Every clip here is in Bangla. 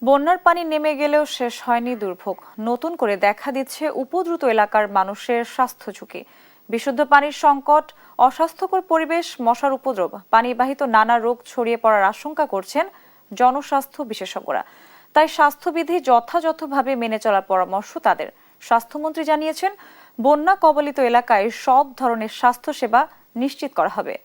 বন্যার পানি নেমে গেলেও শেষ হয়নি দুর্ভোগ। নতুন করে দেখা দিচ্ছে উপদ্রুত এলাকার মানুষের স্বাস্থ্য ঝুঁকি। বিশুদ্ধ পানির সংকট, অস্বাস্থ্যকর পরিবেশ, মশার উপদ্রব, পানিবাহিত নানা রোগ ছড়িয়ে পড়ার আশঙ্কা করছেন জনস্বাস্থ্য বিশেষজ্ঞরা। তাই স্বাস্থ্যবিধি যথাযথভাবে মেনে চলার পরামর্শ তাদের। স্বাস্থ্যমন্ত্রী জানিয়েছেন, বন্যা কবলিত এলাকায় সব ধরনের স্বাস্থ্যসেবা নিশ্চিত করা হবে।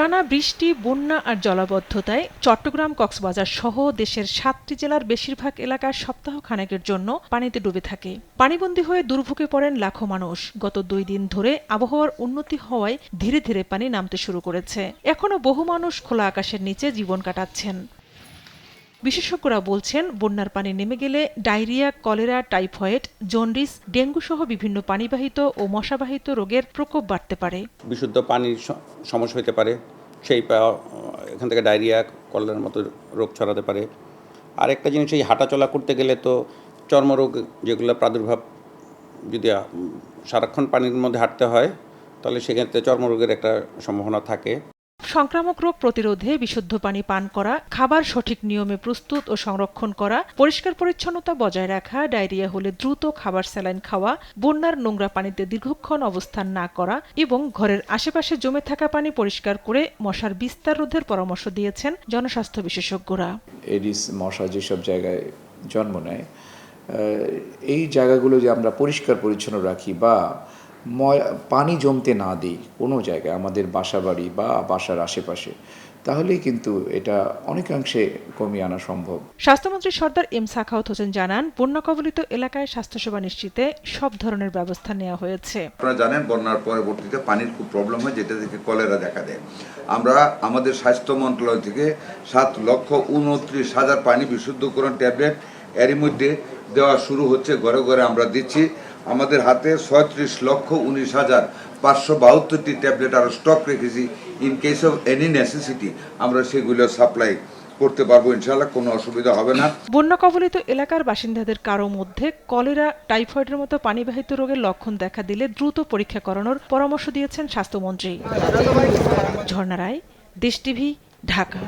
টানা বৃষ্টি, বন্যা আর জলাবদ্ধতায় চট্টগ্রাম, কক্সবাজার সহ দেশের ৭টি জেলার বেশিরভাগ এলাকা সপ্তাহখানেকের জন্য পানিতে ডুবে থাকে। পানিবন্দী হয়ে দুর্ভোগে পড়েন লাখো মানুষ। গত ২ দিন ধরে আবহাওয়ার উন্নতি হওয়ায় ধীরে ধীরে পানি নামতে শুরু করেছে। এখনো বহু মানুষ খোলা আকাশের নিচে জীবন কাটাচ্ছেন। বিশেষজ্ঞরা বলছেন, বন্যার পানি নেমে গেলে diarrhoea, cholera, typhoid, jaundice, dengue সহ বিভিন্ন পানিবাহিত ও মশাবাহিত রোগের প্রকোপ বাড়তে পারে। বিশুদ্ধ পানির সমস্যা হতে পারে, এখান থেকে ডায়রিয়া, কলেরার মতো রোগ ছড়াতে পারে। আর একটা জিনিস, এই হাঁটাচলা করতে গেলে তো চর্মরোগ যেগুলো প্রাদুর্ভাব, যদি সারাক্ষণ পানির মধ্যে হাঁটতে হয় তাহলে সেক্ষেত্রে চর্মরোগের একটা সম্ভাবনা থাকে। সংক্রামক রোগ প্রতিরোধে বিশুদ্ধ পানি পান করা, খাবার সঠিক নিয়মে প্রস্তুত ও সংরক্ষণ করা, পরিষ্কার পরিচ্ছন্নতা বজায় রাখা, ডায়রিয়া হলে দ্রুত খাবার স্যালাইন খাওয়া, বন্যার নোংরা পানিতে দীর্ঘক্ষণ অবস্থান না করা এবং ঘরের আশেপাশে জমে থাকা পানি পরিষ্কার করে মশার বিস্তার রোধের পরামর্শ দিয়েছেন জনস্বাস্থ্য বিশেষজ্ঞরা। এডিস মশা যেসব জায়গায় জন্ম নেয়, এই জায়গাগুলো যে আমরা পরিষ্কার পরিচ্ছন্ন রাখি বা পানি জমতে না দিই কোনো জায়গায়, আমাদের বাসাবাড়ি বা বাসার আশেপাশে, তাহলেই কিন্তু এটা অনেকাংশে কমিয়ে আনা সম্ভব। স্বাস্থ্যমন্ত্রী সর্দার এম সাখাওয়াত হোসেন জানান, বন্যা কবলিত এলাকায় স্বাস্থ্যসেবা নিশ্চিতে সব ধরনের ব্যবস্থা নেওয়া হয়েছে। আপনারা জানেন, বন্যার পরবর্তীতে পানির খুব প্রবলেম হয়, যেটা থেকে কলেরা দেখা দেয়। আমরা আমাদের স্বাস্থ্য মন্ত্রণালয় থেকে 7,29,000 পানি বিশুদ্ধকরণ ট্যাবলেট এরই মধ্যে দেওয়া শুরু হচ্ছে, ঘরে ঘরে আমরা দিচ্ছি। আমাদের হাতে 36,19,572টি ট্যাবলেট আরও স্টক রেখেছি। In case of any necessity আমরা সেগুলো সাপ্লাই করতে পারবো, ইনশাআল্লাহ কোনো অসুবিধা হবে না। বন্যা কবলিত এলাকার বাসিন্দাদের কারো মধ্যে কলেরা, টাইফয়েডের মতো পানিবাহিত রোগের লক্ষণ দেখা দিলে দ্রুত পরীক্ষা করানোর পরামর্শ দিয়েছেন স্বাস্থ্যমন্ত্রী। ঝর্ণা রায়, দেশ টিভি, ঢাকা।